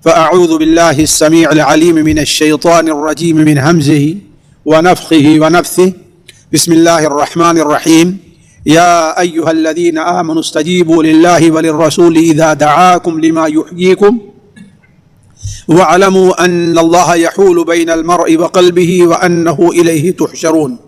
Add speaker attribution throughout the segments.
Speaker 1: فأعوذ بالله السميع العليم من الشيطان الرجيم من همزه ونفخه ونفثه. بسم الله الرحمن الرحيم. يا أيها الذين آمنوا استجيبوا لله وللرسول إذا دعاكم لما يحييكم واعلموا أن الله يحول بين المرء وقلبه وأنه إليه تحشرون.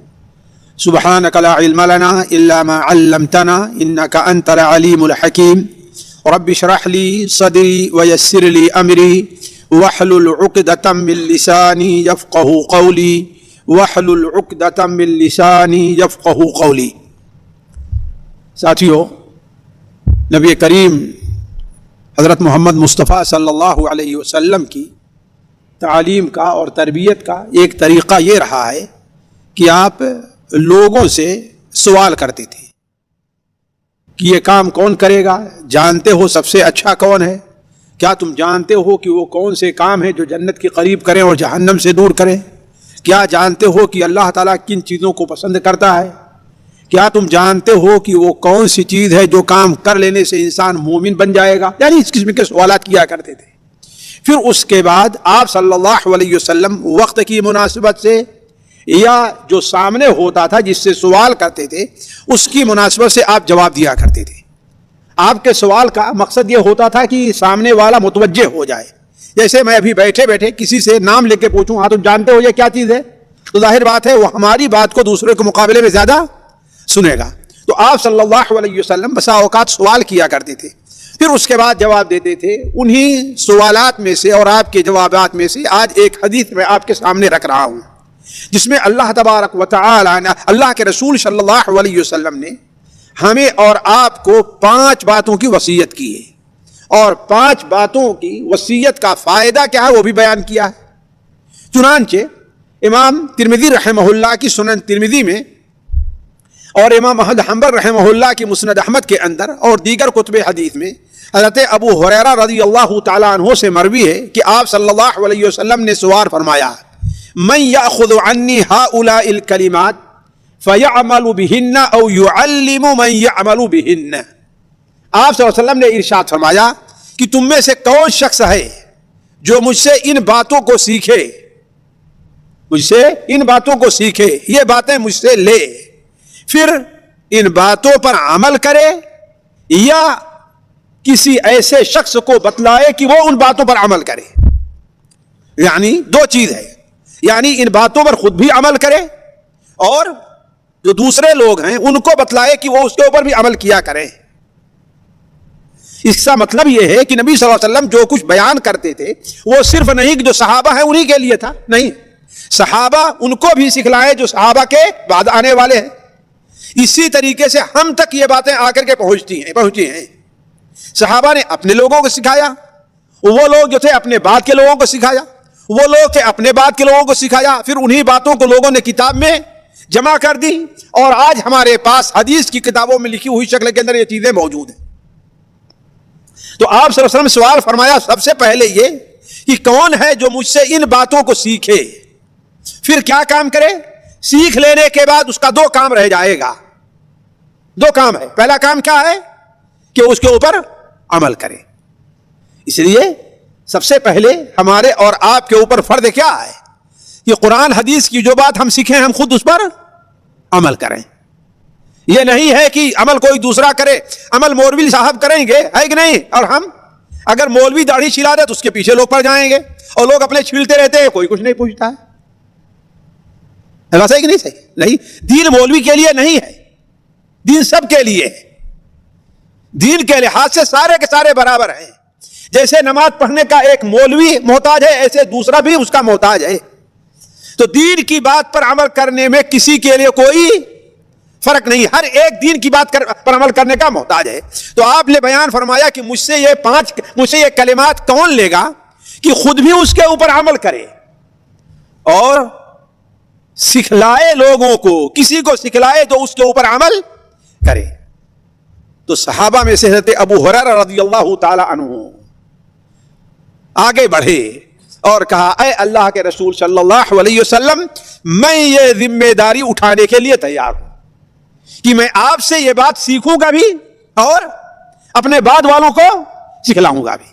Speaker 1: سبحانك لا علم لنا إلا ما علمتنا إنك أنت العليم الحكيم. رب اشرح لي صدري ويسر لي أمري واحلل عقدة من لساني يفقهوا قولي واحلل عقدة من لساني يفقهوا قولي. ساتھیو، نبی کریم حضرت محمد مصطفیٰ صلی اللہ علیہ وسلم کی تعلیم کا اور تربیت کا ایک طریقہ یہ رہا ہے کہ آپ لوگوں سے سوال کرتے تھے کہ یہ کام کون کرے گا؟ جانتے ہو سب سے اچھا کون ہے؟ کیا تم جانتے ہو کہ وہ کون سے کام ہیں جو جنت کے قریب کریں اور جہنم سے دور کریں؟ کیا جانتے ہو کہ اللہ تعالیٰ کن چیزوں کو پسند کرتا ہے؟ کیا تم جانتے ہو کہ وہ کون سی چیز ہے جو کام کر لینے سے انسان مومن بن جائے گا؟ یعنی اس قسم کے سوالات کیا کرتے تھے. پھر اس کے بعد آپ صلی اللہ علیہ وسلم وقت کی مناسبت سے یا جو سامنے ہوتا تھا جس سے سوال کرتے تھے اس کی مناسبت سے آپ جواب دیا کرتے تھے. آپ کے سوال کا مقصد یہ ہوتا تھا کہ سامنے والا متوجہ ہو جائے. جیسے میں ابھی بیٹھے بیٹھے کسی سے نام لے کے پوچھوں ہاں تم جانتے ہو یہ کیا چیز ہے، تو ظاہر بات ہے وہ ہماری بات کو دوسرے کے مقابلے میں زیادہ سنے گا. تو آپ صلی اللہ علیہ وسلم بسا اوقات سوال کیا کرتے تھے، پھر اس کے بعد جواب دیتے تھے. انہی سوالات میں سے اور آپ کے جوابات میں سے آج ایک حدیث میں آپ کے سامنے رکھ رہا ہوں جس میں اللہ تبارک و تعالی اللہ کے رسول صلی اللہ علیہ وسلم نے ہمیں اور آپ کو 5 باتوں کی وصیت کی ہے، اور 5 باتوں کی وصیت کا فائدہ کیا ہے وہ بھی بیان کیا ہے. چنانچہ امام ترمذی رحمہ اللہ کی سنن ترمذی میں اور امام احمد حنبل رحمہ اللہ کی مسند احمد کے اندر اور دیگر کتب حدیث میں حضرت ابو ہریرہ رضی اللہ تعالیٰ عنہ سے مروی ہے کہ آپ صلی اللہ علیہ وسلم نے سوال فرمایا من یأخذ عنی ہؤلاء الکلمات فیعمل بہن او یعلم من یعمل بہن. آپ صلی اللہ علیہ وسلم نے ارشاد فرمایا کہ تم میں سے کون شخص ہے جو مجھ سے ان باتوں کو سیکھے، مجھ سے ان باتوں کو سیکھے، یہ باتیں مجھ سے لے، پھر ان باتوں پر عمل کرے یا کسی ایسے شخص کو بتلائے کہ وہ ان باتوں پر عمل کرے. یعنی 2 چیز ہے، یعنی ان باتوں پر خود بھی عمل کرے اور جو دوسرے لوگ ہیں ان کو بتلائے کہ وہ اس کے اوپر بھی عمل کیا کریں. اس کا مطلب یہ ہے کہ نبی صلی اللہ علیہ وسلم جو کچھ بیان کرتے تھے وہ صرف نہیں کہ جو صحابہ ہیں انہی کے لیے تھا، نہیں، صحابہ ان کو بھی سکھلائے جو صحابہ کے بعد آنے والے ہیں. اسی طریقے سے ہم تک یہ باتیں آ کر کے پہنچی ہیں. صحابہ نے اپنے لوگوں کو سکھایا، وہ لوگ جو تھے اپنے بعد کے لوگوں کو سکھایا، وہ لوگ تھے اپنے بعد کے لوگوں کو سکھایا، پھر انہی باتوں کو لوگوں نے کتاب میں جمع کر دی اور آج ہمارے پاس حدیث کی کتابوں میں لکھی ہوئی شکل کے اندر یہ چیزیں موجود ہیں. تو آپ صلی اللہ علیہ وسلم سوال فرمایا سب سے پہلے یہ کہ کون ہے جو مجھ سے ان باتوں کو سیکھے، پھر کیا کام کرے. سیکھ لینے کے بعد اس کا 2 کام رہ جائے گا. 2 کام ہے. پہلا کام کیا ہے کہ اس کے اوپر عمل کرے. اس لیے سب سے پہلے ہمارے اور آپ کے اوپر فرض کیا ہے کہ قرآن حدیث کی جو بات ہم سیکھیں ہم خود اس پر عمل کریں. یہ نہیں ہے کہ عمل کوئی دوسرا کرے. عمل مولوی صاحب کریں گے ہے کہ نہیں، اور ہم اگر مولوی داڑھی چھلا دے تو اس کے پیچھے لوگ پڑ جائیں گے اور لوگ اپنے چھیلتے رہتے ہیں، کوئی کچھ نہیں پوچھتا ہے. صحیح کہ نہیں؟ صحیح نہیں. دین مولوی کے لیے نہیں ہے، دین سب کے لیے ہے. دین کے لحاظ سے سارے کے سارے برابر ہیں. جیسے نماز پڑھنے کا ایک مولوی محتاج ہے ایسے دوسرا بھی اس کا محتاج ہے. تو دین کی بات پر عمل کرنے میں کسی کے لیے کوئی فرق نہیں، ہر ایک دین کی بات پر عمل کرنے کا محتاج ہے. تو آپ نے بیان فرمایا کہ مجھ سے یہ کلمات کون لے گا کہ خود بھی اس کے اوپر عمل کرے اور سکھلائے لوگوں کو، کسی کو سکھلائے تو اس کے اوپر عمل کرے. تو صحابہ میں سے حضرت ابو ہریرہ رضی اللہ تعالی عنہ آگے بڑھے اور کہا اے اللہ کے رسول صلی اللہ علیہ وسلم میں یہ ذمہ داری اٹھانے کے لیے تیار ہوں کہ میں آپ سے یہ بات سیکھوں گا بھی اور اپنے بعد والوں کو سکھلاؤں گا بھی.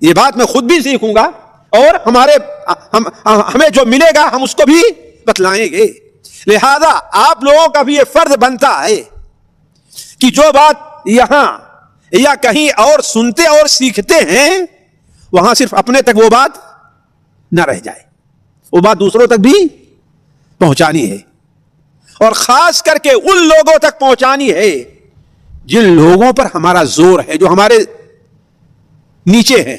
Speaker 1: یہ بات میں خود بھی سیکھوں گا اور ہمیں جو ملے گا ہم اس کو بھی بتلائیں گے. لہذا آپ لوگوں کا بھی یہ فرض بنتا ہے کہ جو بات یہاں یا کہیں اور سنتے اور سیکھتے ہیں وہاں صرف اپنے تک وہ بات نہ رہ جائے, وہ بات دوسروں تک بھی پہنچانی ہے, اور خاص کر کے ان لوگوں تک پہنچانی ہے جن لوگوں پر ہمارا زور ہے, جو ہمارے نیچے ہیں,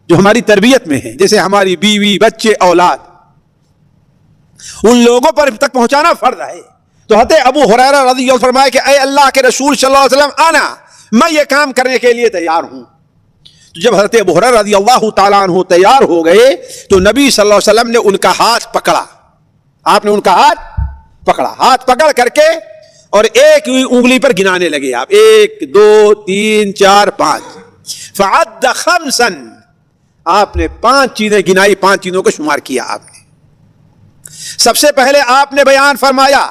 Speaker 1: جو ہماری تربیت میں ہیں, جیسے ہماری بیوی, بچے, اولاد, ان لوگوں پر تک پہنچانا فرض ہے. تو حضرت ابو ہریرہ رضی اللہ عنہ فرمائے کہ اے اللہ کے رسول صلی اللہ علیہ وسلم آنا, میں یہ کام کرنے کے لیے تیار ہوں. تو جب حضرت ابو ہریرہ رضی اللہ تعالیٰ عنہ تیار ہو گئے تو نبی صلی اللہ علیہ وسلم نے ان کا ہاتھ پکڑا. آپ نے ان کا ہاتھ پکڑا, ہاتھ پکڑ کر کے اور ایک انگلی پر گنانے لگے آپ, 1 2 3 4 5, فعد خمسا, آپ نے 5 چیزیں گنائی, 5 چیزوں کو شمار کیا آپ نے. سب سے پہلے آپ نے بیان فرمایا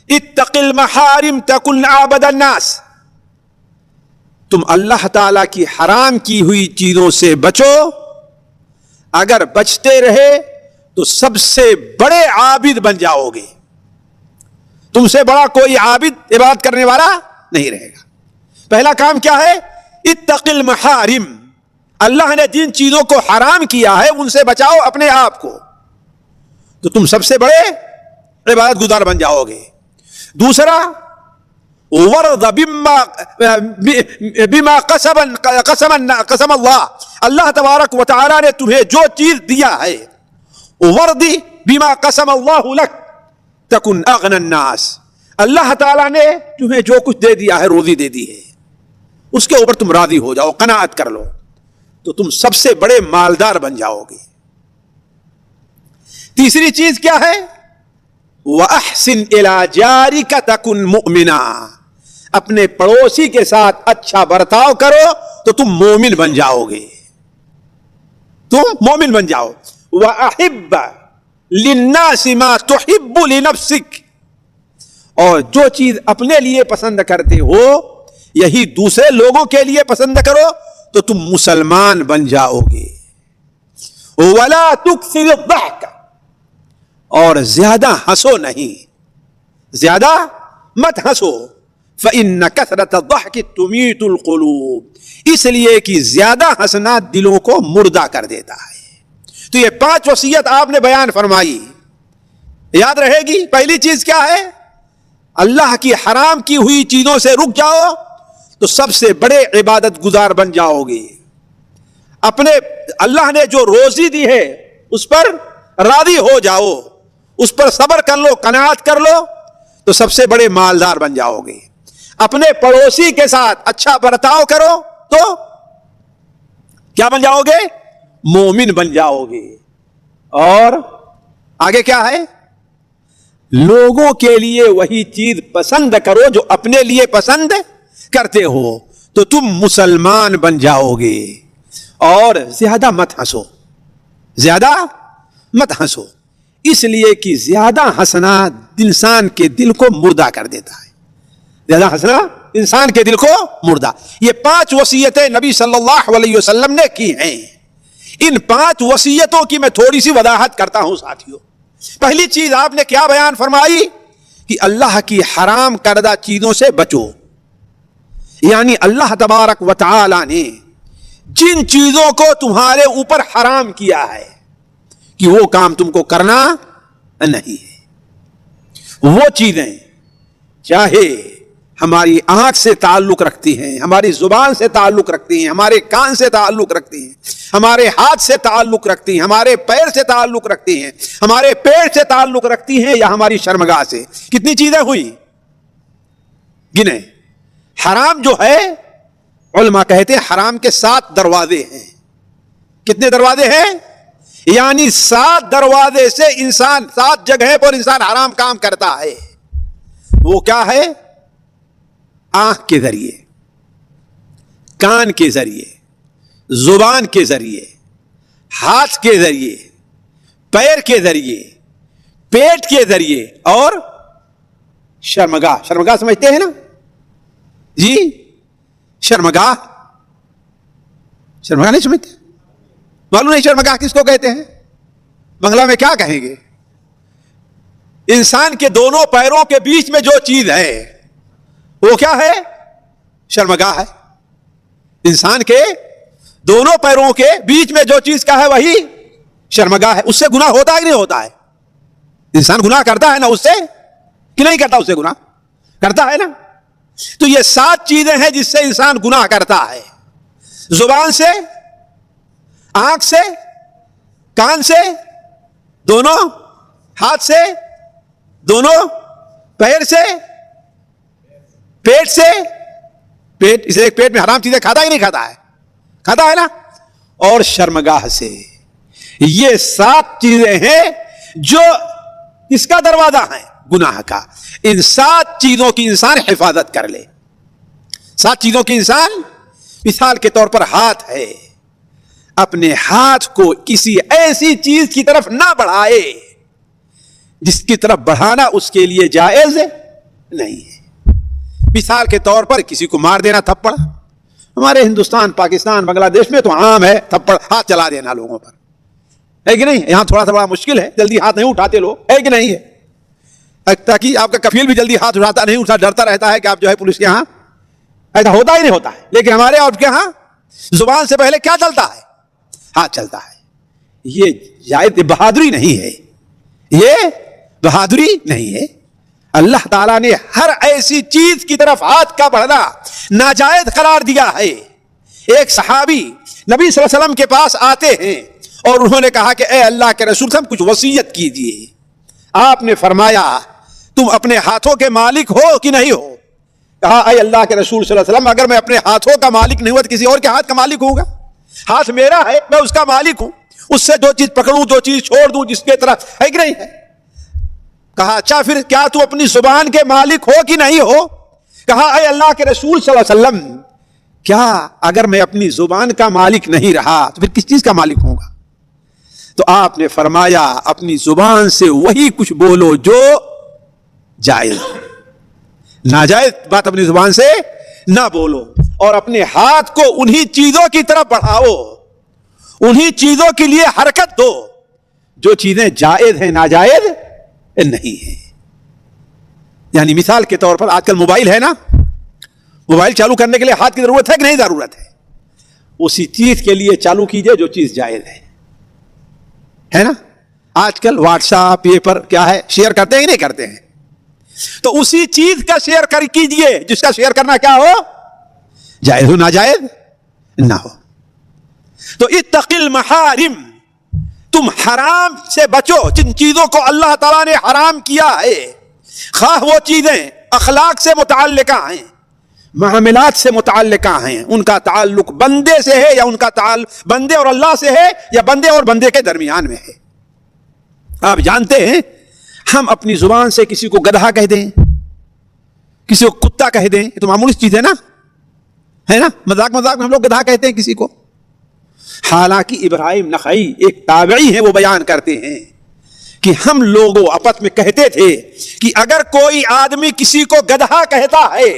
Speaker 1: اتق المحارم تکن عابد الناس, تم اللہ تعالی کی حرام کی ہوئی چیزوں سے بچو, اگر بچتے رہے تو سب سے بڑے عابد بن جاؤ گے, تم سے بڑا کوئی عابد عبادت کرنے والا نہیں رہے گا. پہلا کام کیا ہے؟ اتق المحارم, اللہ نے جن چیزوں کو حرام کیا ہے ان سے بچاؤ اپنے آپ کو, تو تم سب سے بڑے عبادت گزار بن جاؤ گے. دوسرا ورض بما قسم اللہ, اللہ تبارک و تعالی نے تمہیں جو چیز دیا ہے, ورضی بما قسم اللہ لک تکن اغنى الناس, اللہ تعالیٰ نے تمہیں جو کچھ دے دیا ہے, روزی دے دی ہے, اس کے اوپر تم راضی ہو جاؤ, قناعت کر لو, تو تم سب سے بڑے مالدار بن جاؤ گے. تیسری چیز کیا ہے؟ وَأَحْسِنْ إِلَىٰ جَارِكَ تَكُنْ مُؤْمِنًا, اپنے پڑوسی کے ساتھ اچھا برتاؤ کرو تو تم مومن بن جاؤ گے, تم مومن بن جاؤ. وَأَحِبَّ لِلنَّاسِ مَا تُحِبُّ لِنَفْسِكَ, اور جو چیز اپنے لیے پسند کرتے ہو یہی دوسرے لوگوں کے لیے پسند کرو تو تم مسلمان بن جاؤ گے. وَلَا تُكْثِرِ الضَّحْكَ, اور زیادہ ہنسو نہیں, زیادہ مت ہنسو. فَإِنَّ كَثْرَةَ الضَّحْكِ تُمِيتُ الْقُلُوبَ, اس لیے کہ زیادہ ہنسنا دلوں کو مردہ کر دیتا ہے. تو یہ 5 وصیت آپ نے بیان فرمائی, یاد رہے گی. پہلی چیز کیا ہے؟ اللہ کی حرام کی ہوئی چیزوں سے رک جاؤ تو سب سے بڑے عبادت گزار بن جاؤ گے. اپنے اللہ نے جو روزی دی ہے اس پر راضی ہو جاؤ, اس پر صبر کر لو, قناعت کر لو, تو سب سے بڑے مالدار بن جاؤ گے. اپنے پڑوسی کے ساتھ اچھا برتاؤ کرو تو کیا بن جاؤ گے؟ مومن بن جاؤ گے. اور آگے کیا ہے؟ لوگوں کے لیے وہی چیز پسند کرو جو اپنے لیے پسند کرتے ہو تو تم مسلمان بن جاؤ گے. اور زیادہ مت ہنسو, زیادہ مت ہنسو, اس لیے کہ زیادہ ہنسنا انسان کے دل کو مردہ کر دیتا ہے. زیادہ ہنسنا انسان کے دل کو مردہ. یہ 5 وصیتیں نبی صلی اللہ علیہ وسلم نے کی ہیں. ان 5 وصیتوں کی میں تھوڑی سی وضاحت کرتا ہوں ساتھیوں. پہلی چیز آپ نے کیا بیان فرمائی کہ اللہ کی حرام کردہ چیزوں سے بچو, یعنی اللہ تبارک و تعالی نے جن چیزوں کو تمہارے اوپر حرام کیا ہے کہ وہ کام تم کو کرنا نہیں ہے. وہ چیزیں چاہے ہماری آنکھ سے تعلق رکھتی ہیں, ہماری زبان سے تعلق رکھتی ہیں, ہمارے کان سے تعلق رکھتی ہیں, ہمارے ہاتھ سے تعلق رکھتی ہیں, ہمارے پیر سے تعلق رکھتی ہیں, ہمارے پیٹ سے تعلق رکھتی ہیں, یا ہماری شرمگاہ سے. کتنی چیزیں ہوئی گنے. حرام جو ہے علماء کہتے ہیں حرام کے 7 دروازے ہیں. کتنے دروازے ہیں؟ یعنی 7 دروازے سے انسان 7 جگہ پر انسان حرام کام کرتا ہے. وہ کیا ہے؟ آنکھ کے ذریعے, کان کے ذریعے, زبان کے ذریعے, ہاتھ کے ذریعے, پیر کے ذریعے, پیٹ کے ذریعے, اور شرمگاہ. شرمگاہ سمجھتے ہیں نا جی؟ شرمگاہ شرمگاہ نہیں سمجھتے؟ معلوم نہیں شرمگاہ کس کو کہتے ہیں؟ بنگلہ میں کیا کہیں گے؟ انسان کے دونوں پیروں کے بیچ میں جو چیز ہے وہ کیا ہے؟ شرمگاہ ہے. انسان کے دونوں پیروں کے بیچ میں جو چیز کا ہے وہی شرمگاہ ہے. اس سے گناہ ہوتا ہے کہ نہیں ہوتا ہے؟ انسان گناہ کرتا ہے نا اس سے کہ نہیں کرتا؟ اس سے گناہ کرتا ہے نا. تو یہ 7 چیزیں ہیں جس سے انسان گناہ کرتا ہے. زبان سے، آنکھ سے، کان سے، دونوں ہاتھ سے، دونوں پیر سے، پیٹ سے. پیٹ، اسے ایک پیٹ میں حرام چیزیں کھاتا ہی نہیں کھاتا ہے؟ کھاتا ہے نا. اور شرمگاہ سے. یہ 7 چیزیں ہیں جو اس کا دروازہ ہے گناہ کا. ان 7 چیزوں کی انسان حفاظت کر لے. 7 چیزوں کی انسان، مثال کے طور پر ہاتھ ہے، اپنے ہاتھ کو کسی ایسی چیز کی طرف نہ بڑھائے جس کی طرف بڑھانا اس کے لیے جائز نہیں ہے. مثال کے طور پر کسی کو مار دینا تھپڑ. ہمارے ہندوستان، پاکستان، بنگلہ دیش میں تو عام ہے تھپڑ، ہاتھ چلا دینا لوگوں پر، ہے کہ نہیں؟ یہاں تھوڑا سا بڑا مشکل ہے، جلدی ہاتھ نہیں اٹھاتے لوگ، ہے کہ نہیں ہے؟ تاکہ آپ کا کفیل بھی جلدی ہاتھ اٹھاتا نہیں، اٹھا ڈرتا رہتا ہے کہ آپ جو ہے پولیس کے ہاں. ایسا ہوتا ہی نہیں ہوتا ہے. لیکن ہمارے آپ کے ہاں زبان سے پہلے کیا چلتا ہے؟ ہاتھ چلتا ہے. یہ جائز بہادری نہیں ہے، یہ بہادری نہیں ہے. اللہ تعالیٰ نے ہر ایسی چیز کی طرف ہاتھ کا بڑھنا ناجائز قرار دیا ہے. ایک صحابی نبی صلی اللہ علیہ وسلم کے پاس آتے ہیں اور انہوں نے کہا کہ اے اللہ کے رسول صلی اللہ علیہ وسلم کچھ وصیت کیجیے. آپ نے فرمایا تم اپنے ہاتھوں کے مالک ہو کہ نہیں ہو؟ کہا اے اللہ کے رسول صلی اللہ علیہ وسلم اگر میں اپنے ہاتھوں کا مالک نہیں ہوا تو کسی اور کے ہاتھ کا مالک ہوں گا؟ ہاتھ میرا ہے، میں اس کا مالک ہوں. اس سے جو چیز پکڑوں، جو چیز چھوڑ دوں، جس کے طرف، ہے کہ نہیں ہے؟ کہا اچھا پھر کیا تو اپنی زبان کے مالک ہو کہ نہیں ہو؟ کہا اے اللہ کے رسول صلی اللہ علیہ وسلم کیا اگر میں اپنی زبان کا مالک نہیں رہا تو پھر کس چیز کا مالک ہوں گا؟ تو آپ نے فرمایا اپنی زبان سے وہی کچھ بولو جو جائز. ناجائز بات اپنی زبان سے نہ بولو، اور اپنے ہاتھ کو انہی چیزوں کی طرف بڑھاؤ، انہی چیزوں کے لیے حرکت دو جو چیزیں جائز ہیں، ناجائز نہیں ہے. یعنی مثال کے طور پر آج کل موبائل ہے نا، موبائل چالو کرنے کے لیے ہاتھ کی ضرورت ہے کہ نہیں ضرورت ہے؟ اسی چیز کے لیے چالو کیجئے جو چیز جائز ہے نا. آج کل واٹس ایپ یہ پر کیا ہے، شیئر کرتے ہیں کہ نہیں کرتے ہیں؟ تو اسی چیز کا شیئر کر کیجئے جس کا شیئر کرنا کیا ہو، جائز ہو، ناجائز نہ ہو. تو اتق المحارم، تم حرام سے بچو. جن چیزوں کو اللہ تعالیٰ نے حرام کیا ہے، خواہ وہ چیزیں اخلاق سے متعلقہ ہیں، معاملات سے متعلقہ ہیں، ان کا تعلق بندے سے ہے یا ان کا تعلق بندے اور اللہ سے ہے یا بندے اور بندے کے درمیان میں ہے. آپ جانتے ہیں ہم اپنی زبان سے کسی کو گدھا کہہ دیں، کسی کو کتا کہہ دیں، یہ تو معمولی چیز ہے نا، ہے نا؟ مذاق مذاق میں ہم لوگ گدھا کہتے ہیں کسی کو. حالانکہ ابراہیم نخعی ایک تابعی ہیں، وہ بیان کرتے ہیں کہ ہم لوگوں آپس میں کہتے تھے کہ اگر کوئی آدمی کسی کو گدھا کہتا ہے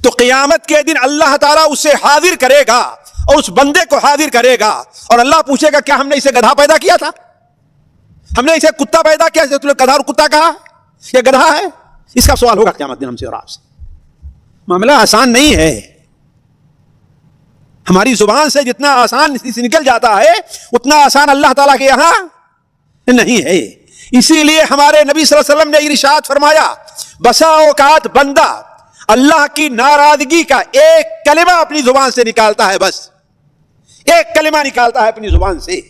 Speaker 1: تو قیامت کے دن اللہ تعالیٰ اسے حاضر کرے گا اور اس بندے کو حاضر کرے گا اور اللہ پوچھے گا کیا ہم نے اسے گدھا پیدا کیا تھا؟ ہم نے اسے کتا پیدا کیا؟ تم نے گدھا اور کتا کہا، یہ گدھا ہے؟ اس کا سوال ہوگا قیامت دن ہم سے اور آپ سے. معاملہ آسان نہیں ہے. ہماری زبان سے جتنا آسان نکل جاتا ہے اتنا آسان اللہ تعالیٰ کے یہاں نہیں ہے. اسی لیے ہمارے نبی صلی اللہ علیہ وسلم نے ارشاد فرمایا بسا اوقات بندہ اللہ کی ناراضگی کا ایک کلمہ اپنی زبان سے نکالتا ہے، بس ایک کلمہ نکالتا ہے اپنی زبان سے،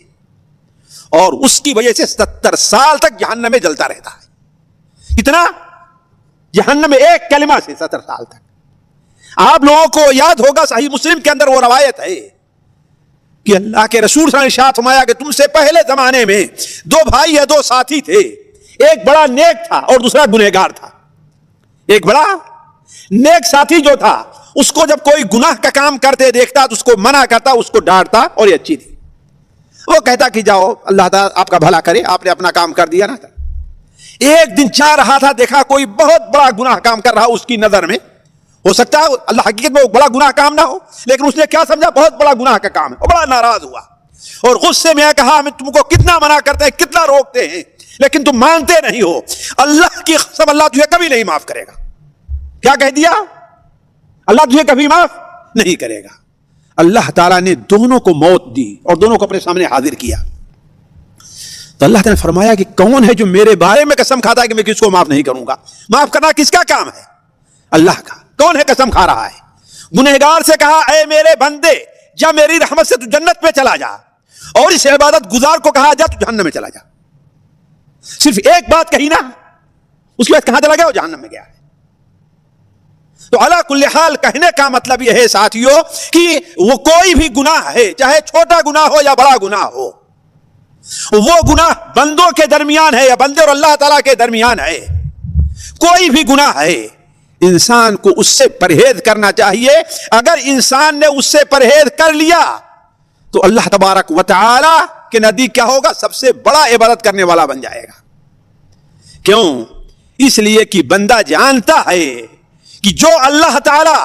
Speaker 1: اور اس کی وجہ سے 70 سال تک جہنم میں جلتا رہتا ہے. کتنا؟ جہنم میں ایک کلمہ سے 70 سال تک. آپ لوگوں کو یاد ہوگا صحیح مسلم کے اندر وہ روایت ہے کہ اللہ کے رسول صلی اللہ علیہ وسلم نے ارشاد فرمایا کہ تم سے پہلے زمانے میں 2 بھائی یا 2 ساتھی تھے، ایک بڑا نیک تھا اور دوسرا گنہگار تھا. ایک بڑا نیک ساتھی جو تھا اس کو جب کوئی گناہ کا کام کرتے دیکھتا تو اس کو منع کرتا، اس کو ڈانٹتا، اور یہ اچھی تھی. وہ کہتا کہ جاؤ اللہ تعالیٰ آپ کا بھلا کرے، آپ نے اپنا کام کر دیا نا. ایک دن جا رہا تھا، دیکھا کوئی بہت بڑا گناہ کام کر رہا اس کی نظر میں. ہو سکتا ہے اللہ حقیقت میں وہ بڑا گناہ کام نہ ہو، لیکن اس نے کیا سمجھا بہت بڑا گناہ کا کام ہے، وہ بڑا ناراض ہوا اور غصے میں کہا ہم تم کو کتنا منع کرتے ہیں، کتنا روکتے ہیں، لیکن تم مانتے نہیں ہو، اللہ کی قسم اللہ تجھے کبھی نہیں معاف کرے گا۔ کیا کہہ دیا؟ اللہ تجھے کبھی معاف نہیں کرے گا۔ اللہ تعالیٰ نے دونوں کو موت دی اور دونوں کو اپنے سامنے حاضر کیا، تو اللہ تعالیٰ نے فرمایا کہ کون ہے جو میرے بارے میں قسم کھاتا ہے کہ میں کس کو معاف نہیں کروں گا؟ معاف کرنا کس کا کام ہے؟ اللہ کا۔ کون ہے قسم کھا رہا ہے؟ گنہگار سے کہا اے میرے بندے جا میری رحمت سے تو جنت میں چلا جا، اور اس عبادت گزار کو کہا جا تو جہنم میں چلا جا۔ صرف ایک بات کہی نا، اس کے بعد کہاں چلا گیا؟ وہ جہنم میں گیا ہے۔ تو علی کل حال کہنے کا مطلب یہ ہے ساتھیوں کہ وہ کوئی بھی گناہ ہے، چاہے چھوٹا گناہ ہو یا بڑا گناہ ہو، وہ گناہ بندوں کے درمیان ہے یا بندے اور اللہ تعالیٰ کے درمیان ہے، کوئی بھی گناہ ہے انسان کو اس سے پرہیز کرنا چاہیے۔ اگر انسان نے اس سے پرہیز کر لیا تو اللہ تبارک و تعالی کے نزدیک کیا ہوگا؟ سب سے بڑا عبادت کرنے والا بن جائے گا۔ کیوں؟ اس لیے کہ بندہ جانتا ہے کہ جو اللہ تعالی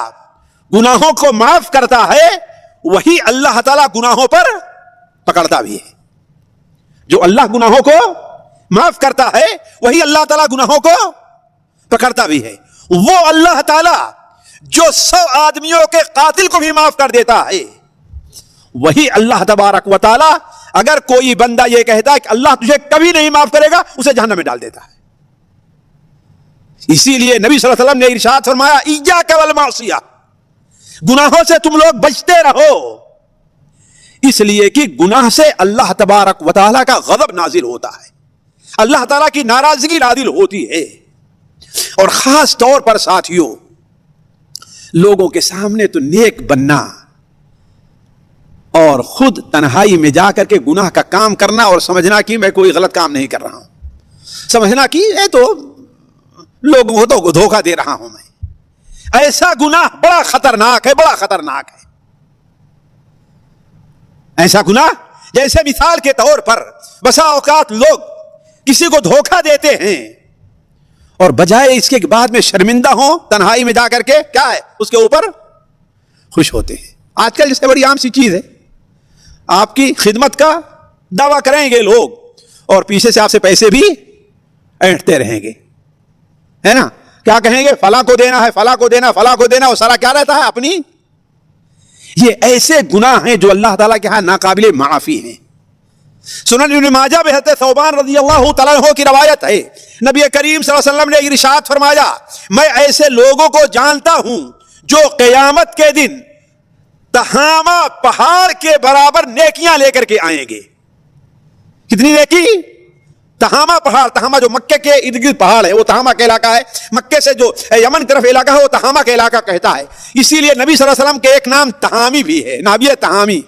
Speaker 1: گناہوں کو معاف کرتا ہے وہی اللہ تعالی گناہوں پر پکڑتا بھی ہے۔ جو اللہ گناہوں کو معاف کرتا ہے وہی اللہ تعالی گناہوں کو پکڑتا بھی ہے۔ وہ اللہ تعالی جو 100 آدمیوں کے قاتل کو بھی معاف کر دیتا ہے، وہی اللہ تبارک و تعالی اگر کوئی بندہ یہ کہتا ہے کہ اللہ تجھے کبھی نہیں معاف کرے گا، اسے جہنم میں ڈال دیتا ہے۔ اسی لیے نبی صلی اللہ علیہ وسلم نے ارشاد فرمایا ایاک والمعصیہ، گناہوں سے تم لوگ بچتے رہو، اس لیے کہ گناہ سے اللہ تبارک و تعالیٰ کا غضب نازل ہوتا ہے، اللہ تعالیٰ کی ناراضگی نازل ہوتی ہے۔ اور خاص طور پر ساتھیوں لوگوں کے سامنے تو نیک بننا اور خود تنہائی میں جا کر کے گناہ کا کام کرنا اور سمجھنا کہ میں کوئی غلط کام نہیں کر رہا ہوں، سمجھنا کہ یہ تو لوگوں کو تو دھوکہ دے رہا ہوں میں، ایسا گناہ بڑا خطرناک ہے، بڑا خطرناک ہے۔ ایسا گناہ جیسے مثال کے طور پر بسا اوقات لوگ کسی کو دھوکہ دیتے ہیں اور بجائے اس کے بعد میں شرمندہ ہوں تنہائی میں جا کر کے کیا ہے اس کے اوپر خوش ہوتے ہیں۔ آج کل جیسے بڑی عام سی چیز ہے، آپ کی خدمت کا دعویٰ کریں گے لوگ اور پیچھے سے آپ سے پیسے بھی اینٹتے رہیں گے، ہے نا؟ کیا کہیں گے؟ فلاں کو دینا ہے، فلاں کو دینا، فلاں کو دینا، وہ سارا کیا رہتا ہے؟ اپنی۔ یہ ایسے گناہ ہیں جو اللہ تعالیٰ کے ہاں ناقابل معافی ہیں۔ سنن ابن ماجہ میں حضرت ثوبان رضی اللہ تعالیٰ عنہ کی روایت ہے، نبی کریم صلی اللہ علیہ وسلم نے ارشاد فرمایا میں ایسے لوگوں کو جانتا ہوں جو قیامت کے دن تہامہ پہاڑ کے برابر نیکیاں لے کر کے آئیں گے۔ کتنی نیکی؟ تہامہ پہاڑ، تہامہ جو مکے کے ارد گرد پہاڑ ہے وہ تہامہ کا علاقہ ہے، مکے سے جو یمن کی طرف علاقہ ہے وہ تہامہ کا علاقہ کہتا ہے۔ اسی لیے نبی صلی اللہ علیہ وسلم کے ایک نام تہامی بھی ہے، نابیہ تہامی،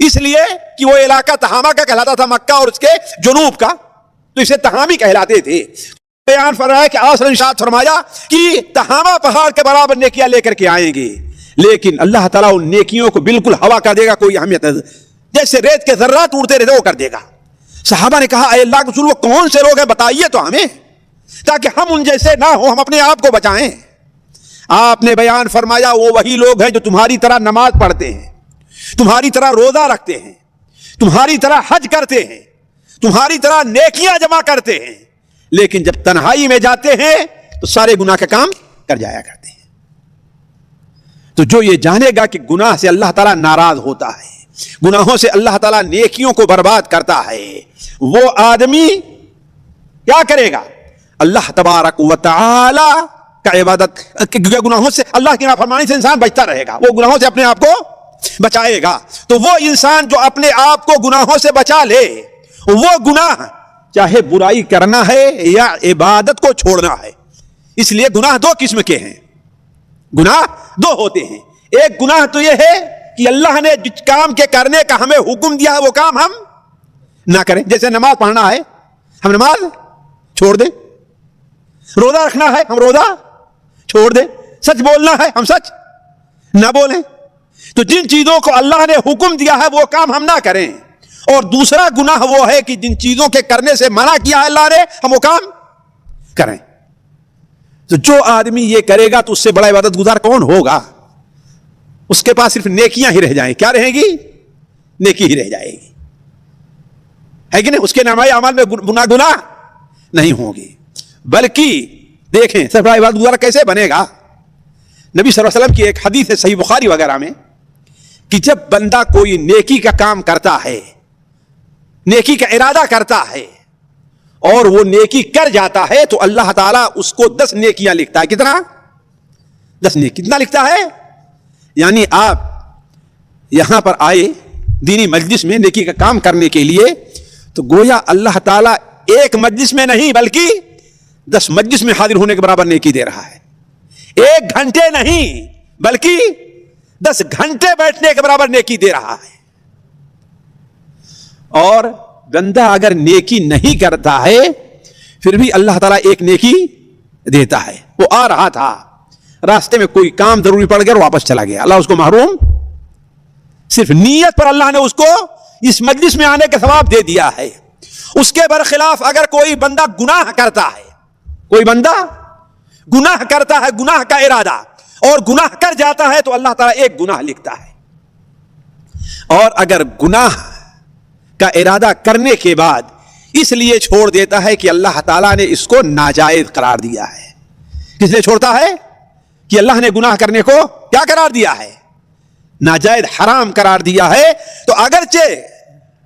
Speaker 1: اس لیے کہ وہ علاقہ تہامہ کا کہلاتا تھا، مکہ اور اس کے جنوب کا، تو اسے تہامی کہلاتے تھے۔ بیان فرمایا کہ آپ نے ارشاد فرمایا کہ تہامہ پہاڑ کے برابر نیکیاں لے کر کے آئیں گے، لیکن اللہ تعالیٰ ان نیکیوں کو بالکل ہوا کر دے گا، کوئی اہمیت نہیں، جیسے ریت کے ذرات اڑتے رہتے وہ کر دے گا۔ صحابہ نے کہا اے اللہ کے رسول وہ کون سے لوگ ہیں بتائیے تو ہمیں، تاکہ ہم ان جیسے نہ ہوں، ہم اپنے آپ کو بچائیں۔ آپ نے بیان فرمایا وہ وہی لوگ ہیں جو تمہاری طرح نماز پڑھتے ہیں، تمہاری طرح روزہ رکھتے ہیں، تمہاری طرح حج کرتے ہیں، تمہاری طرح نیکیاں جمع کرتے ہیں، لیکن جب تنہائی میں جاتے ہیں تو سارے گناہ کا کام کر جایا کرتے ہیں۔ تو جو یہ جانے گا کہ گناہ سے اللہ تعالیٰ ناراض ہوتا ہے، گناہوں سے اللہ تعالیٰ نیکیوں کو برباد کرتا ہے، وہ آدمی کیا کرے گا؟ اللہ تبارک و تعالی کا عبادت، گناہوں سے اللہ کی نافرمانی سے انسان بچتا رہے گا، وہ گناہوں سے اپنے آپ کو بچائے گا۔ تو وہ انسان جو اپنے آپ کو گناہوں سے بچا لے، وہ گناہ چاہے برائی کرنا ہے یا عبادت کو چھوڑنا ہے، اس لیے گناہ دو قسم کے ہیں، گناہ دو ہوتے ہیں۔ ایک گناہ تو یہ ہے کہ اللہ نے جس کام کے کرنے کا ہمیں حکم دیا ہے وہ کام ہم نہ کریں، جیسے نماز پڑھنا ہے ہم نماز چھوڑ دیں، روزہ رکھنا ہے ہم روزہ چھوڑ دیں، سچ بولنا ہے ہم سچ نہ بولیں۔ تو جن چیزوں کو اللہ نے حکم دیا ہے وہ کام ہم نہ کریں، اور دوسرا گناہ وہ ہے کہ جن چیزوں کے کرنے سے منع کیا ہے اللہ نے ہم وہ کام کریں۔ تو جو آدمی یہ کرے گا تو اس سے بڑا عبادت گزار کون ہوگا؟ اس کے پاس صرف نیکیاں ہی رہ جائیں. کیا رہیں گی؟ نیکی ہی رہ جائے گی, ہے کہ نہیں؟ اس کے نامۂ اعمال میں گناہ نہیں ہوں گی. بلکہ دیکھیں سب بڑا عبادت گزار کیسے بنے گا. نبی صلی اللہ علیہ وسلم کی ایک حدیث ہے صحیح بخاری وغیرہ میں کہ جب بندہ کوئی نیکی کا کام کرتا ہے, نیکی کا ارادہ کرتا ہے اور وہ نیکی کر جاتا ہے تو اللہ تعالیٰ اس کو 10 نیکیاں لکھتا ہے. کتنا؟ 10 نیکی. کتنا لکھتا ہے؟ یعنی آپ یہاں پر آئے دینی مجلس میں نیکی کا کام کرنے کے لیے تو گویا اللہ تعالیٰ ایک مجلس میں نہیں بلکہ 10 مجلس میں حاضر ہونے کے برابر نیکی دے رہا ہے. 1 گھنٹے نہیں بلکہ 10 گھنٹے بیٹھنے کے برابر نیکی دے رہا ہے. اور بندہ اگر نیکی نہیں کرتا ہے پھر بھی اللہ تعالیٰ ایک نیکی دیتا ہے. وہ آ رہا تھا, راستے میں کوئی کام ضروری پڑ گیا اور واپس چلا گیا, اللہ اس کو محروم, صرف نیت پر اللہ نے اس کو اس مجلس میں آنے کا ثواب دے دیا ہے. اس کے برخلاف اگر کوئی بندہ گناہ کرتا ہے, کوئی بندہ گناہ کرتا ہے, گناہ کا ارادہ اور گناہ کر جاتا ہے تو اللہ تعالیٰ ایک گناہ لکھتا ہے. اور اگر گناہ کا ارادہ کرنے کے بعد اس لیے چھوڑ دیتا ہے کہ اللہ تعالیٰ نے اس کو ناجائز قرار دیا ہے. کس لیے چھوڑتا ہے؟ کہ اللہ نے گناہ کرنے کو کیا قرار دیا ہے؟ ناجائز, حرام قرار دیا ہے. تو اگرچہ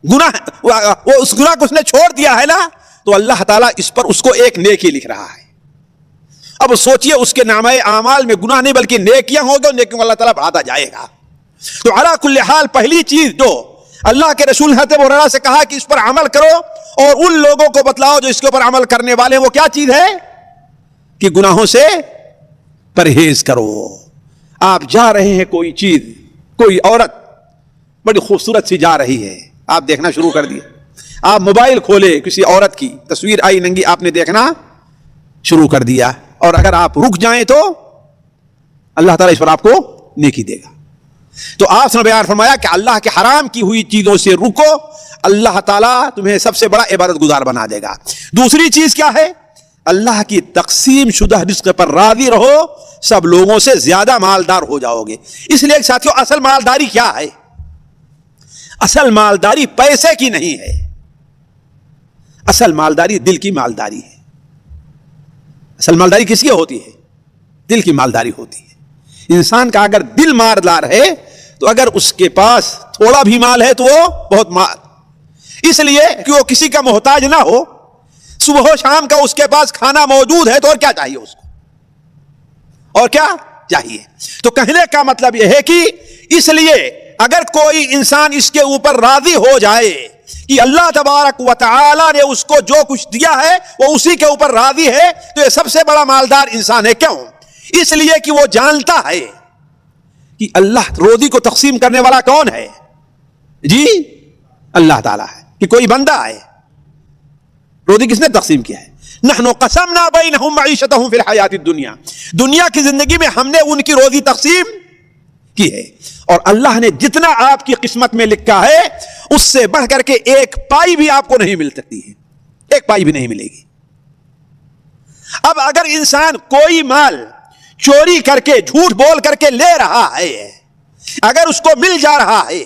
Speaker 1: گناہ وہ اس گناہ کو اس نے چھوڑ دیا ہے نا تو اللہ تعالیٰ اس پر اس کو ایک نیکی لکھ رہا ہے. اب سوچئے اس کے نامۂ اعمال میں گناہ نہیں بلکہ نیکیاں ہوں گے, اور نیکیوں کو اللہ تعالیٰ بڑھاتا جائے گا. تو علی کل حال پہلی چیز جو اللہ کے رسول حضرت ابو ہریرہ سے کہا کہ اس پر عمل کرو اور ان لوگوں کو بتلاؤ جو اس کے اوپر عمل کرنے والے ہیں, وہ کیا چیز ہے؟ کہ گناہوں سے پرہیز کرو. آپ جا رہے ہیں کوئی چیز, کوئی عورت بڑی خوبصورت سی جا رہی ہے, آپ دیکھنا شروع کر دیے. آپ موبائل کھولے, کسی عورت کی تصویر آئی ننگی, آپ نے دیکھنا شروع کر دیا, اور اگر آپ رک جائیں تو اللہ تعالیٰ اس پر آپ کو نیکی دے گا. تو آپ نے بیان فرمایا کہ اللہ کے حرام کی ہوئی چیزوں سے رکو, اللہ تعالیٰ تمہیں سب سے بڑا عبادت گزار بنا دے گا. دوسری چیز کیا ہے؟ اللہ کی تقسیم شدہ رزق پر راضی رہو, سب لوگوں سے زیادہ مالدار ہو جاؤ گے. اس لیے ساتھیوں اصل مالداری کیا ہے؟ اصل مالداری پیسے کی نہیں ہے, اصل مالداری دل کی مالداری ہے. اصل مالداری کس کی ہوتی ہے؟ دل کی مالداری ہوتی ہے. انسان کا اگر دل مالدار ہے تو اگر اس کے پاس تھوڑا بھی مال ہے تو وہ بہت مال, اس لیے کہ وہ کسی کا محتاج نہ ہو, صبح و شام کا اس کے پاس کھانا موجود ہے تو اور کیا چاہیے اس کو, اور کیا چاہیے. تو کہنے کا مطلب یہ ہے کہ اس لیے اگر کوئی انسان اس کے اوپر راضی ہو جائے کہ اللہ تبارک و تعالی نے اس کو جو کچھ دیا ہے وہ اسی کے اوپر راضی ہے, تو یہ سب سے بڑا مالدار انسان ہے. کیوں؟ اس لیے کہ وہ جانتا ہے کہ اللہ روزی کو تقسیم کرنے والا کون ہے؟ جی اللہ تعالیٰ ہے. کہ کوئی بندہ ہے, روزی کس نے تقسیم کیا ہے؟ نحن قسمنا بینہم معیشتہم فی الحیات الدنیا, دنیا کی زندگی میں ہم نے ان کی روزی تقسیم کی ہے, اور اللہ نے جتنا آپ کی قسمت میں لکھا ہے اس سے بڑھ کر کے ایک پائی بھی آپ کو نہیں مل سکتی ہے, ایک پائی بھی نہیں ملے گی. اب اگر انسان کوئی مال چوری کر کے, جھوٹ بول کر کے لے رہا ہے, اگر اس کو مل جا رہا ہے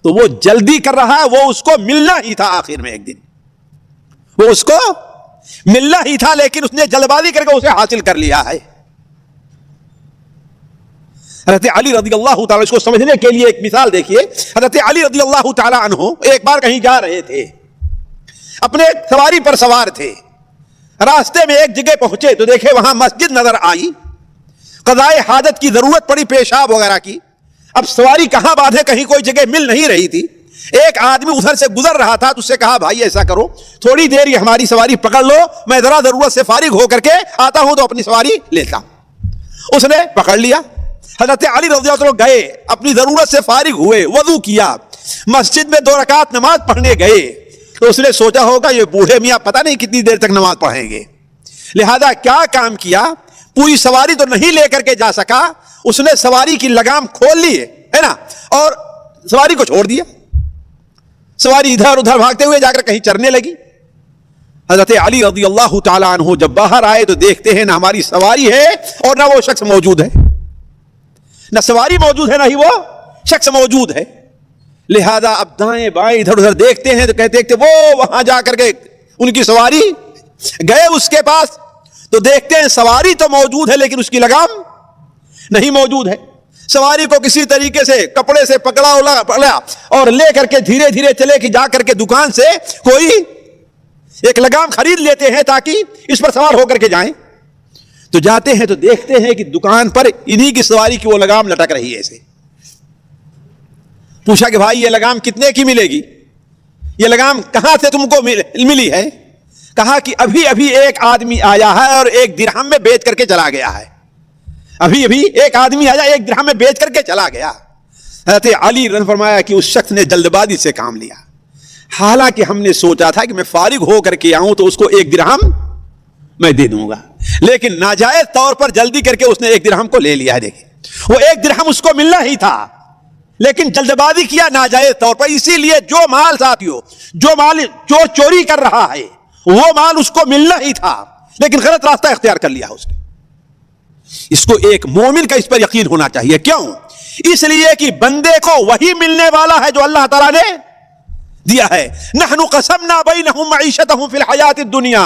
Speaker 1: تو وہ جلدی کر رہا ہے, وہ اس کو ملنا ہی تھا آخر میں ایک دن, وہ اس کو ملنا ہی تھا, لیکن اس نے جلد بازی کر کے اسے حاصل کر لیا ہے. حضرت علی رضی اللہ تعالیٰ, اس کو سمجھنے کے لیے ایک مثال دیکھیے. حضرت علی رضی اللہ تعالیٰ عنہ ایک بار کہیں جا رہے تھے, اپنے سواری پر سوار تھے, راستے میں ایک جگہ پہنچے تو دیکھے وہاں مسجد نظر آئی, قضائے حاجت کی ضرورت پڑی, پیشاب وغیرہ کی. اب سواری کہاں باندھے, کہیں کوئی جگہ مل نہیں رہی تھی. ایک آدمی ادھر سے گزر رہا تھا تو اس سے کہا بھائی ایسا کرو تھوڑی دیر یہ ہماری سواری پکڑ لو, میں ذرا ضرورت سے فارغ ہو کر کے آتا ہوں تو اپنی سواری لیتا ہوں. اس نے پکڑ لیا. حضرت علی رضی اللہ عنہ گئے, اپنی ضرورت سے فارغ ہوئے, وضو کیا, مسجد میں 2 رکعت نماز پڑھنے گئے. تو اس نے سوچا ہوگا یہ بوڑھے میاں پتہ نہیں کتنی دیر تک نماز پڑھیں گے, لہذا کیا کام کیا, پوری سواری تو نہیں لے کر کے جا سکا, اس نے سواری کی لگام کھول لی ہے نا, اور سواری کو چھوڑ دیا. سواری ادھر ادھر بھاگتے ہوئے جا کر کہیں چرنے لگی. حضرت علی رضی اللہ تعالیٰ عنہ جب باہر آئے تو دیکھتے ہیں نہ ہماری سواری ہے اور نہ وہ شخص موجود ہے، نہ سواری موجود ہے نہ ہی وہ شخص موجود ہے. لہذا اب دائیں بائیں ادھر ادھر دیکھتے ہیں تو کہتے وہ وہاں جا کر کے ان کی سواری گئے اس کے پاس تو دیکھتے ہیں سواری تو موجود ہے لیکن اس کی لگام نہیں موجود ہے. سواری کو کسی طریقے سے کپڑے سے پکڑا اور لے کر کے دھیرے دھیرے چلے کہ جا کر کے دکان سے کوئی ایک لگام خرید لیتے ہیں تاکہ اس پر سوار ہو کر کے جائیں. تو جاتے ہیں تو دیکھتے ہیں کہ دکان پر انہی کی سواری کی وہ لگام لٹک رہی ہے. ایسے پوچھا کہ بھائی یہ لگام کتنے کی ملے گی، یہ لگام کہاں سے تم کو ملی ہے؟ کہا کہ ابھی ابھی ایک آدمی آیا ہے اور 1 درہم میں بیچ کر کے چلا گیا ہے. ابھی ابھی ایک آدمی آیا 1 درہم میں بیچ کر کے چلا گیا. حضرت علی نے فرمایا کہ اس شخص نے جلد بازی سے کام لیا، حالانکہ ہم نے سوچا تھا کہ میں فارغ ہو کر کے آؤں تو اس کو 1 درہم میں دے دوں گا، لیکن ناجائز طور پر جلدی کر کے اس نے 1 درہم کو لے لیا ہے. دیکھیں وہ 1 درہم اس کو ملنا ہی تھا لیکن جلد بازی کیا ناجائز طور پر. اسی لیے جو مال ساتھیوں جو مال جو چوری کر رہا ہے وہ مال اس کو ملنا ہی تھا لیکن غلط راستہ اختیار کر لیا اس نے. اس کو ایک مومن کا اس پر یقین ہونا چاہیے. کیوں؟ اس لیے کہ بندے کو وہی ملنے والا ہے جو اللہ تعالیٰ نے دیا ہے. نحن قسمنا بینہم معیشتہم فی الحیات الدنیا،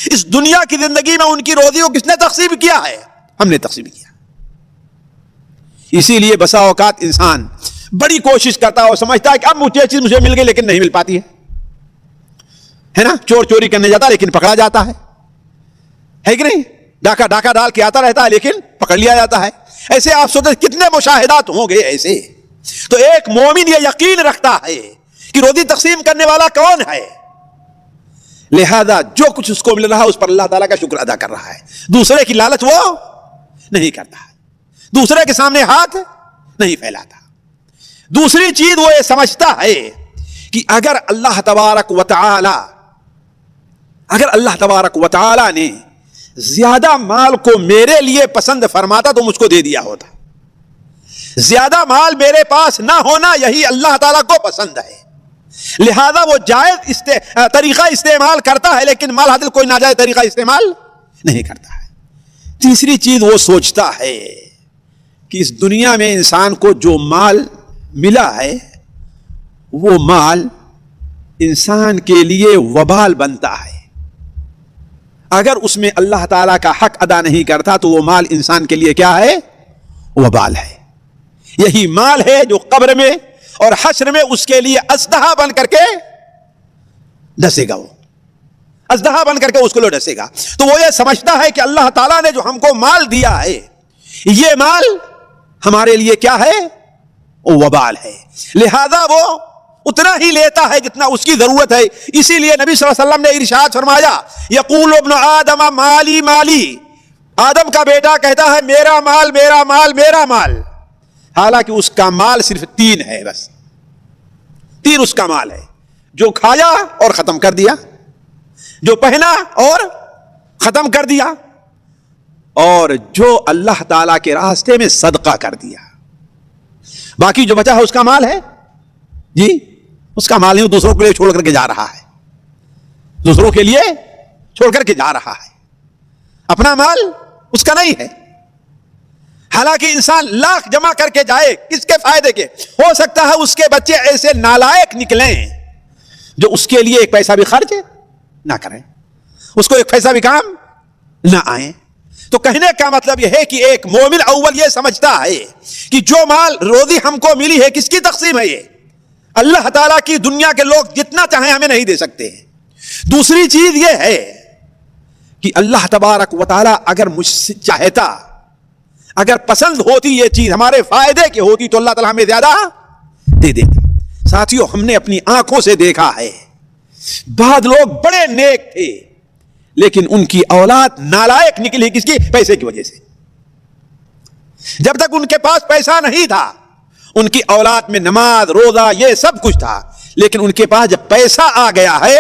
Speaker 1: اس دنیا کی زندگی میں ان کی روزی کو کس نے تقسیم کیا ہے؟ ہم نے تقسیم کیا. اسی لیے بسا اوقات انسان بڑی کوشش کرتا ہے اور سمجھتا ہے کہ اب مجھے چیز مجھے مل گئی لیکن نہیں مل پاتی ہے نا. چور چوری کرنے جاتا لیکن پکڑا جاتا ہے کہ نہیں؟ ڈاکہ ڈال کے آتا رہتا ہے لیکن پکڑ لیا جاتا ہے. ایسے آپ سوچتے کتنے مشاہدات ہوں گے ایسے. تو ایک مومن یہ یقین رکھتا ہے کہ روزی تقسیم کرنے والا کون ہے، لہذا جو کچھ اس کو مل رہا ہے اس پر اللہ تعالیٰ کا شکر ادا کر رہا ہے. دوسرے کی لالچ وہ نہیں کرتا ہے، دوسرے کے سامنے ہاتھ نہیں پھیلاتا. دوسری چیز وہ یہ سمجھتا ہے کہ اگر اللہ تبارک و تعالی نے زیادہ مال کو میرے لیے پسند فرماتا تو مجھ کو دے دیا ہوتا. زیادہ مال میرے پاس نہ ہونا یہی اللہ تعالیٰ کو پسند ہے، لہذا وہ جائز طریقہ استعمال کرتا ہے لیکن مال حاصل کوئی ناجائز طریقہ استعمال نہیں کرتا ہے. تیسری چیز وہ سوچتا ہے کہ اس دنیا میں انسان کو جو مال ملا ہے وہ مال انسان کے لیے وبال بنتا ہے. اگر اس میں اللہ تعالیٰ کا حق ادا نہیں کرتا تو وہ مال انسان کے لیے کیا ہے؟ وبال ہے. یہی مال ہے جو قبر میں اور حشر میں اس کے لیے اسدحہ بن کر کے ڈسے گا. وہ اسدحہ بن کر کے اس کو ڈسے گا. تو وہ یہ سمجھتا ہے کہ اللہ تعالیٰ نے جو ہم کو مال دیا ہے یہ مال ہمارے لیے کیا ہے؟ وبال ہے. لہذا وہ اتنا ہی لیتا ہے جتنا اس کی ضرورت ہے. اسی لیے نبی صلی اللہ علیہ وسلم نے ارشاد فرمایا یقول ابن آدم مالی مالی، آدم کا بیٹا کہتا ہے میرا مال میرا مال میرا مال، حالانکہ اس کا مال صرف 3 ہے. بس 3 اس کا مال ہے، جو کھایا اور ختم کر دیا، جو پہنا اور ختم کر دیا، اور جو اللہ تعالی کے راستے میں صدقہ کر دیا. باقی جو بچا ہے اس کا مال ہے جی، اس کا مال نہیں، دوسروں کے لیے چھوڑ کر کے جا رہا ہے، دوسروں کے لیے چھوڑ کر کے جا رہا ہے، اپنا مال اس کا نہیں ہے. حالانکہ انسان لاکھ جمع کر کے جائے کس کے فائدے کے؟ ہو سکتا ہے اس کے بچے ایسے نالائق نکلیں جو اس کے لیے ایک پیسہ بھی خرچ نہ کریں، اس کو ایک پیسہ بھی کام نہ آئے. تو کہنے کا مطلب یہ ہے کہ ایک مومن اول یہ سمجھتا ہے کہ جو مال روزی ہم کو ملی ہے کس کی تقسیم ہے؟ یہ اللہ تعالیٰ کی. دنیا کے لوگ جتنا چاہیں ہمیں نہیں دے سکتے. دوسری چیز یہ ہے کہ اللہ تبارک و تعالیٰ اگر مجھ سے چاہتا، اگر پسند ہوتی یہ چیز ہمارے فائدے کی ہوتی تو اللہ تعالیٰ ہمیں زیادہ دے دیتا. ساتھیوں ہم نے اپنی آنکھوں سے دیکھا ہے بعض لوگ بڑے نیک تھے لیکن ان کی اولاد نالائق نکلی. کس کی؟ پیسے کی وجہ سے. جب تک ان کے پاس پیسہ نہیں تھا ان کی اولاد میں نماز روزہ یہ سب کچھ تھا، لیکن ان کے پاس جب پیسہ آ گیا ہے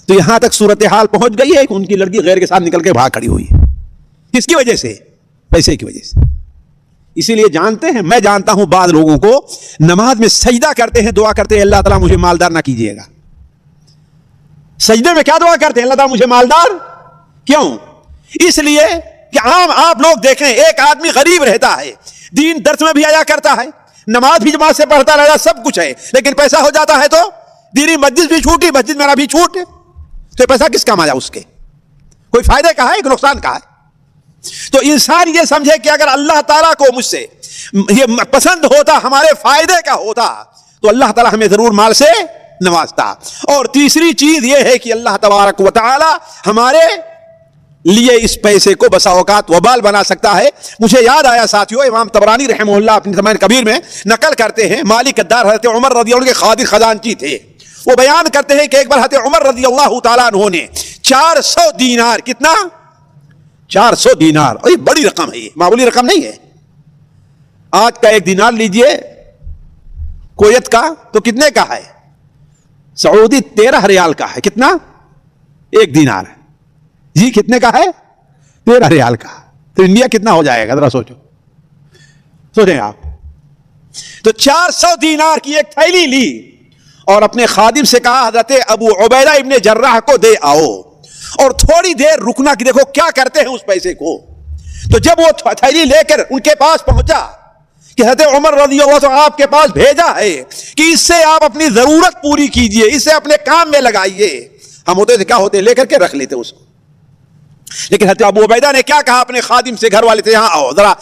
Speaker 1: تو یہاں تک صورتحال پہنچ گئی ہے کہ ان کی لڑکی غیر کے ساتھ نکل کے بھاگ کھڑی ہوئی ہے. کس کی وجہ سے؟ پیسے کی وجہ سے. اسی لیے جانتے ہیں، میں جانتا ہوں بعض لوگوں کو نماز میں سجدہ کرتے ہیں، دعا کرتے ہیں اللہ تعالیٰ مجھے مالدار نہ کیجیے گا، سجدے میں کیا دعا کرتے ہیں؟ اللہ تعالیٰ مجھے مالدار. کیوں؟ اس لیے کہ عام آپ لوگ دیکھیں، ایک آدمی غریب رہتا ہے، دین درس میں بھی آیا کرتا ہے، نماز بھی جماعت سے پڑھتا رہتا، سب کچھ ہے، لیکن پیسہ ہو جاتا ہے تو دینی مسجد بھی چھوٹی، مسجد میرا بھی چھوٹ، تو پیسہ کس کام آیا؟ اس کے کوئی فائدے کا ہے کہ نقصان کا ہے؟ تو انسان یہ سمجھے کہ اگر اللہ تعالیٰ کو مجھ سے یہ پسند ہوتا، ہمارے فائدے کا ہوتا، تو اللہ تعالیٰ ہمیں ضرور مال سے نوازتا. اور تیسری چیز یہ ہے کہ اللہ تبارک و تعالی ہمارے لیے اس پیسے کو بسا اوقات وبال بنا سکتا ہے. مجھے یاد آیا ساتھیو، امام طبرانی رحمہ اللہ اپنی تمام کبیر میں نقل کرتے ہیں، مالک الدار حضرت عمر رضی اللہ عنہ کے خادم خزانچی تھے. وہ بیان کرتے ہیں کہ ایک بار حضرت عمر رضی اللہ تعالیٰ عنہ نے 400 دینار، کتنا؟ 400 دینار. اور یہ بڑی رقم ہے، یہ معمولی رقم نہیں ہے. آج کا ایک دینار لیجئے کویت کا تو کتنے کا ہے؟ سعودی 13 ریال کا ہے. کتنا؟ ایک دینار. جی کتنے کا ہے؟ 13 ریال کا. تو انڈیا کتنا ہو جائے گا ذرا سوچیں آپ. تو 400 دینار کی ایک تھیلی لی اور اپنے خادم سے کہا حضرت ابو عبیدہ ابن جراح کو دے آؤ اور تھوڑی دیر رکنا کہ دیکھو کیا کرتے ہیں اس پیسے کو. تو جب وہ تھیلی لے کر ان کے پاس پہنچا کہ حضرت عمر رضی اللہ عنہ آپ کے پاس بھیجا ہے کہ اس سے آپ اپنی ضرورت پوری کیجئے، اسے اپنے کام میں لگائیے. ہم ہوتے تھے کیا ہوتے، لے کر کے رکھ لیتے اس کو. لیکن حضرت ابو عبیدہ نے کیا کہا اپنے خادم سے، گھر والے سے، یہاں آؤ ذرا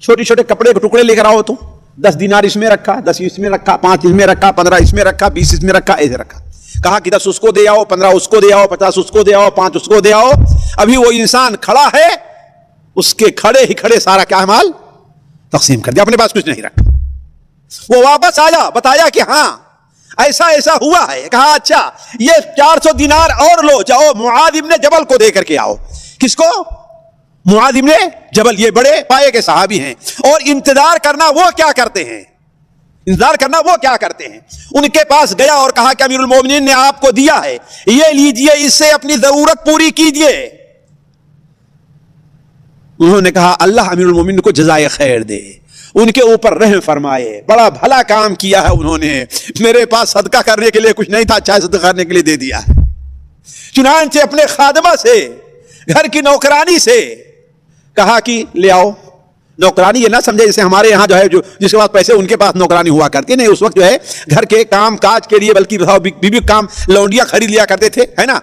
Speaker 1: چھوٹے چھوٹے کپڑے کے ٹکڑے لے کر آؤ. تو 10 دینار اس میں رکھا، 10 اس میں رکھا، 5 اس میں رکھا، 15 اس میں رکھا، 20 اس میں رکھا، ایسے رکھا. کہا کہ 10 اس کو دے آؤ، 15 اس کو دے آؤ، 50 اس کو دے آؤ، 5 اس کو دے آؤ. ابھی وہ انسان کھڑا ہے، اس کے کھڑے ہی کھڑے سارا کیا مال تقسیم کر دیا، اپنے پاس کچھ نہیں رکھا. وہ واپس آیا، بتایا کہ ہاں ایسا ایسا ہوا ہے. کہا اچھا یہ 400 دینار اور لو، جاؤ معاذ ابن جبل کو دے کر کے آؤ. کس کو؟ معاذ ابن جبل، یہ بڑے پائے کے صحابی ہیں. اور انتظار کرنا وہ کیا کرتے ہیں، انتظار کرنا وہ کیا کرتے ہیں. ان کے پاس گیا اور کہا کہ امیر المومنین نے آپ کو دیا ہے، یہ لیجئے، اس سے اپنی ضرورت پوری کیجئے. انہوں نے کہا اللہ امیر المومنین کو جزائے خیر دے، ان کے اوپر رحم فرمائے، بڑا بھلا کام کیا ہے انہوں نے، میرے پاس صدقہ کرنے کے لیے کچھ نہیں تھا، اچھا صدقہ کرنے کے لیے دے دیا ہے. چنانچہ اپنے خادمہ سے، گھر کی نوکرانی سے کہا کہ لے آؤ. نوکرانی یہ نہ سمجھے جیسے ہمارے یہاں جو ہے جس کے پاس پیسے ان کے پاس نوکرانی ہوا کرتی، نہیں، اس وقت جو ہے گھر کے کام کاج کے لیے، بلکہ بیوی کام لونڈیاں خرید لیا کرتے تھے، ہے نا.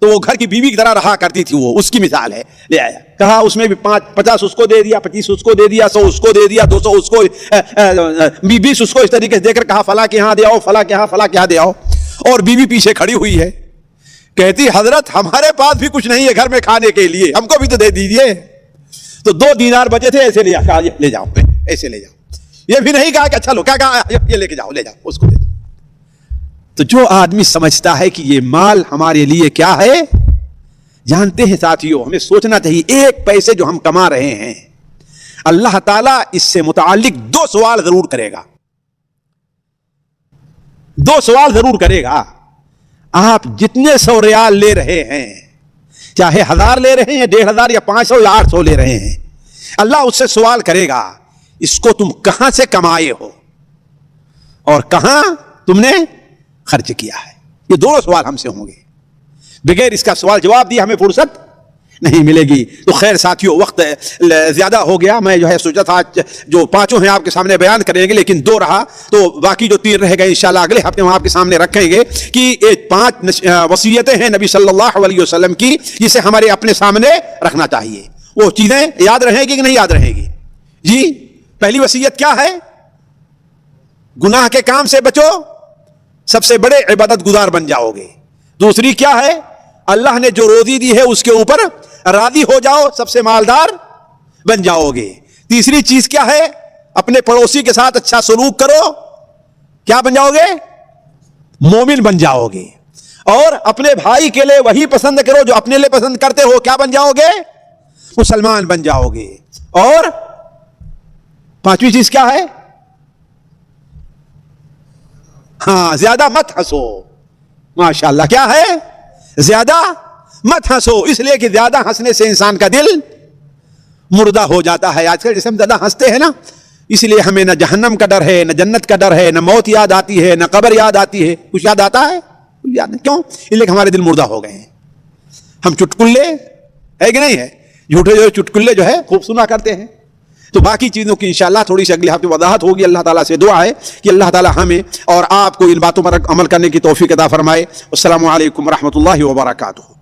Speaker 1: تو وہ گھر کی بیوی کی طرح رہا کرتی تھی، وہ اس کی مثال ہے. لے آیا، کہا اس میں بھی 50 اس کو دے دیا، 25 اس کو دے دیا، 100 اس کو دے دیا، 200 اس کو، 20 اس کو، اس طریقے سے دے کر کہا فلاں کے یہاں دے آؤ، فلاں کے یہاں، فلاں کے یہاں دے آؤ. اور بیوی پیچھے کھڑی ہوئی ہے، کہتی حضرت ہمارے پاس بھی کچھ نہیں ہے گھر میں کھانے کے لیے، ہم کو بھی تو دے دیجیے. تو 2 دینار بچے تھے، ایسے لیا، کہا لے جاؤ، ایسے لے جاؤ. یہ بھی نہیں کہا کہ اچھا لو، کیا کہا یہ لے کے جاؤ، لے جاؤ، اس کو دے دو. تو جو آدمی سمجھتا ہے کہ یہ مال ہمارے لیے کیا ہے، جانتے ہیں ساتھیوں، ہمیں سوچنا چاہیے ایک پیسے جو ہم کما رہے ہیں، اللہ تعالیٰ اس سے متعلق 2 سوال ضرور کرے گا. 2 سوال ضرور کرے گا. آپ جتنے 100 ریال لے رہے ہیں، چاہے 1000 لے رہے ہیں، 1500 یا 500 یا 800 لے رہے ہیں، اللہ اس سے سوال کرے گا اس کو تم کہاں سے کمائے ہو اور کہاں تم نے خرچ کیا ہے. یہ 2 سوال ہم سے ہوں گے. بغیر اس کا سوال جواب دیا ہمیں فرصت نہیں ملے گی. تو خیر ساتھیوں، وقت زیادہ ہو گیا. میں جو ہے سوچا تھا جو 5 ہیں آپ کے سامنے بیان کریں گے، لیکن 2 رہا، تو باقی جو 3 رہ گئے انشاءاللہ اگلے ہفتے ہم آپ کے سامنے رکھیں گے کہ یہ 5 وصیتیں ہیں نبی صلی اللہ علیہ وسلم کی، جسے ہمارے اپنے سامنے رکھنا چاہیے. وہ چیزیں یاد رہیں گی کہ نہیں یاد رہیں گی؟ جی، پہلی وصیت کیا ہے؟ گناہ کے کام سے بچو، سب سے بڑے عبادت گزار بن جاؤ گے. دوسری کیا ہے؟ اللہ نے جو روزی دی ہے اس کے اوپر راضی ہو جاؤ، سب سے مالدار بن جاؤ گے. تیسری چیز کیا ہے؟ اپنے پڑوسی کے ساتھ اچھا سلوک کرو، کیا بن جاؤ گے؟ مومن بن جاؤ گے. اور اپنے بھائی کے لیے وہی پسند کرو جو اپنے لیے پسند کرتے ہو، کیا بن جاؤ گے؟ مسلمان بن جاؤ گے. اور 5ویں چیز کیا ہے؟ ہاں، زیادہ مت ہنسو. ماشاءاللہ، کیا ہے؟ زیادہ مت ہنسو، اس لیے کہ زیادہ ہنسنے سے انسان کا دل مردہ ہو جاتا ہے. آج کل جیسے ہم زیادہ ہنستے ہیں نا، اس لیے ہمیں نہ جہنم کا ڈر ہے، نہ جنت کا ڈر ہے، نہ موت یاد آتی ہے، نہ قبر یاد آتی ہے. کچھ یاد آتا ہے؟ بالکل یاد نہیں. کیوں؟ اس لیے کہ ہمارے دل مردہ ہو گئے ہیں. ہم چٹکلے ہے کہ نہیں ہے، جھوٹے جو چٹکلے جو ہے خوب سنا کرتے ہیں. تو باقی چیزوں کی انشاءاللہ تھوڑی سی اگلی ہفتے وضاحت ہوگی. اللہ تعالیٰ سے دعا ہے کہ اللہ تعالیٰ ہمیں اور آپ کو ان باتوں پر عمل کرنے کی توفیق عطا فرمائے. السلام علیکم ورحمۃ اللہ وبرکاتہ.